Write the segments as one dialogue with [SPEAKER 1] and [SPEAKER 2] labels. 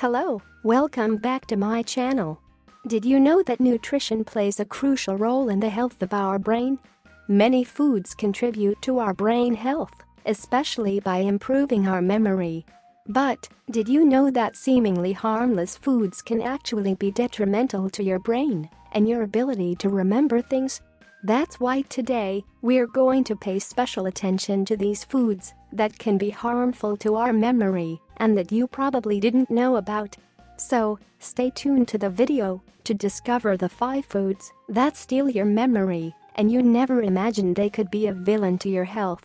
[SPEAKER 1] Hello, welcome back to my channel. Did you know that nutrition plays a crucial role in the health of our brain? Many foods contribute to our brain health, especially by improving our memory. But, did you know that seemingly harmless foods can actually be detrimental to your brain and your ability to remember things? That's why today, we're going to pay special attention to these foods that can be harmful to our memory and that you probably didn't know about. So, stay tuned to the video to discover the 5 foods that steal your memory and you never imagined they could be a villain to your health.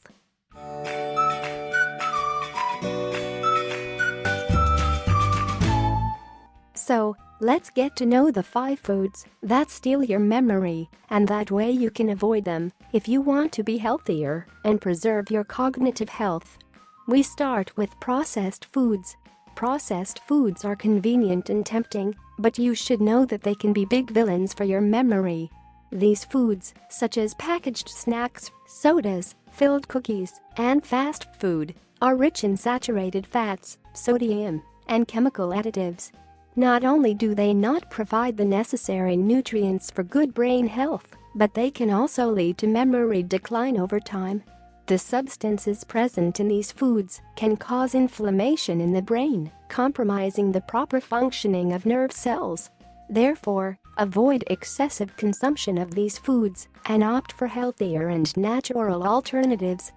[SPEAKER 1] So, let's get to know the 5 foods that steal your memory, and that way you can avoid them if you want to be healthier and preserve your cognitive health. We start with processed foods. Processed foods are convenient and tempting, but you should know that they can be big villains for your memory. These foods, such as packaged snacks, sodas, filled cookies, and fast food, are rich in saturated fats, sodium, and chemical additives. Not only do they not provide the necessary nutrients for good brain health, but they can also lead to memory decline over time. The substances present in these foods can cause inflammation in the brain, compromising the proper functioning of nerve cells. Therefore, avoid excessive consumption of these foods and opt for healthier and natural alternatives.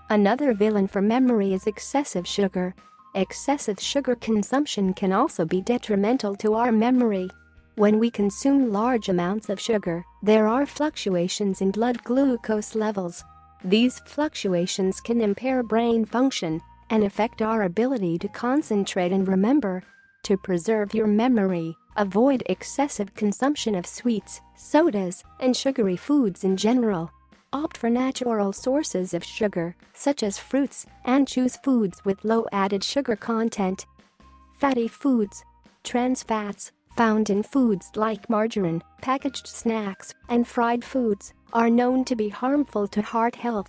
[SPEAKER 1] Another villain for memory is excessive sugar. Excessive sugar consumption can also be detrimental to our memory. When we consume large amounts of sugar, there are fluctuations in blood glucose levels. These fluctuations can impair brain function and affect our ability to concentrate and remember. To preserve your memory, avoid excessive consumption of sweets, sodas, and sugary foods in general. Opt for natural sources of sugar, such as fruits, and choose foods with low added sugar content. Fatty foods. Trans fats, found in foods like margarine, packaged snacks, and fried foods, are known to be harmful to heart health.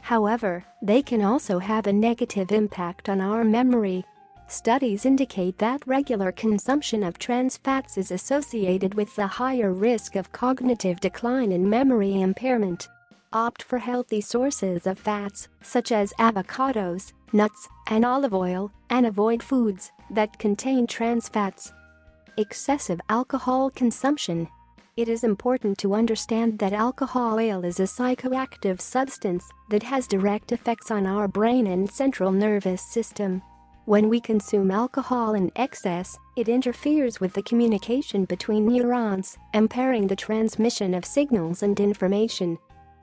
[SPEAKER 1] However, they can also have a negative impact on our memory. Studies indicate that regular consumption of trans fats is associated with a higher risk of cognitive decline and memory impairment. Opt for healthy sources of fats, such as avocados, nuts, and olive oil, and avoid foods that contain trans fats. Excessive alcohol consumption. It is important to understand that alcohol is a psychoactive substance that has direct effects on our brain and central nervous system. When we consume alcohol in excess, it interferes with the communication between neurons, impairing the transmission of signals and information.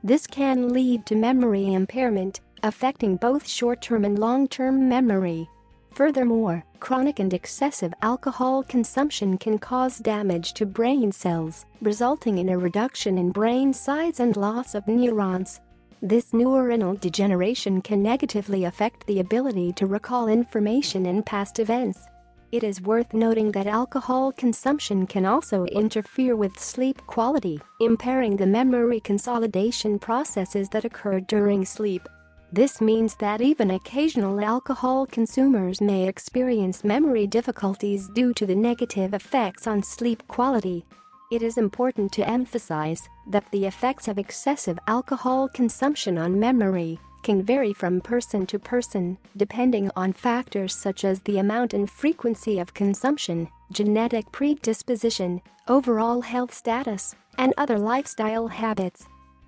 [SPEAKER 1] This can lead to memory impairment, affecting both short-term and long-term memory. Furthermore, chronic and excessive alcohol consumption can cause damage to brain cells, resulting in a reduction in brain size and loss of neurons. This neuronal degeneration can negatively affect the ability to recall information in past events. It is worth noting that alcohol consumption can also interfere with sleep quality, impairing the memory consolidation processes that occur during sleep. This means that even occasional alcohol consumers may experience memory difficulties due to the negative effects on sleep quality. It is important to emphasize that the effects of excessive alcohol consumption on memory can vary from person to person, depending on factors such as the amount and frequency of consumption, genetic predisposition, overall health status, and other lifestyle habits.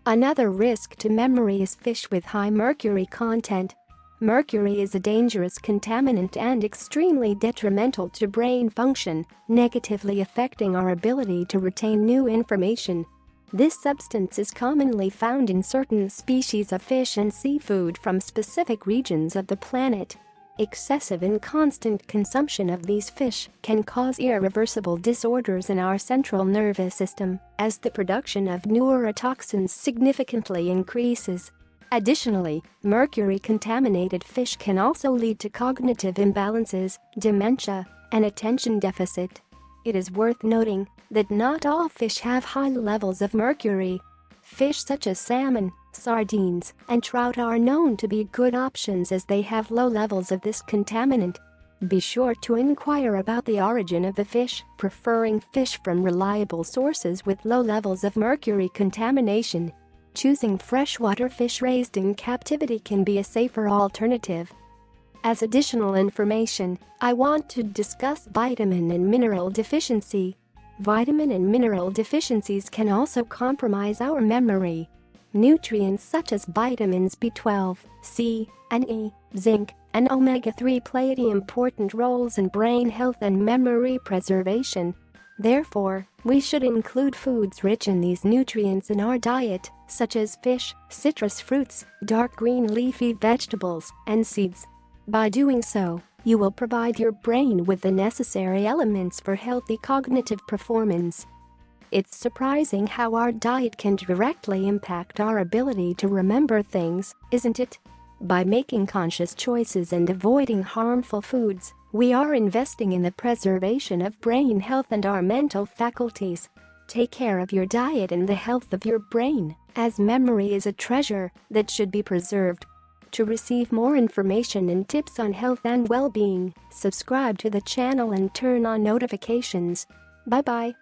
[SPEAKER 1] Another risk to memory is fish with high mercury content. Mercury is a dangerous contaminant and extremely detrimental to brain function, negatively affecting our ability to retain new information. This substance is commonly found in certain species of fish and seafood from specific regions of the planet. Excessive and constant consumption of these fish can cause irreversible disorders in our central nervous system, as the production of neurotoxins significantly increases. Additionally, mercury-contaminated fish can also lead to cognitive imbalances, dementia, and attention deficit. It is worth noting that not all fish have high levels of mercury. Fish such as salmon, sardines, and trout are known to be good options as they have low levels of this contaminant. Be sure to inquire about the origin of the fish, preferring fish from reliable sources with low levels of mercury contamination. Choosing freshwater fish raised in captivity can be a safer alternative. As additional information, I want to discuss vitamin and mineral deficiency. Vitamin and mineral deficiencies can also compromise our memory. Nutrients such as vitamins B12, C, and E, zinc, and omega-3 play important roles in brain health and memory preservation. Therefore, we should include foods rich in these nutrients in our diet, such as fish, citrus fruits, dark green leafy vegetables, and seeds. By doing so, you will provide your brain with the necessary elements for healthy cognitive performance. It's surprising how our diet can directly impact our ability to remember things, isn't it? By making conscious choices and avoiding harmful foods, we are investing in the preservation of brain health and our mental faculties. Take care of your diet and the health of your brain, as memory is a treasure that should be preserved. To receive more information and tips on health and well-being, subscribe to the channel and turn on notifications. Bye-bye.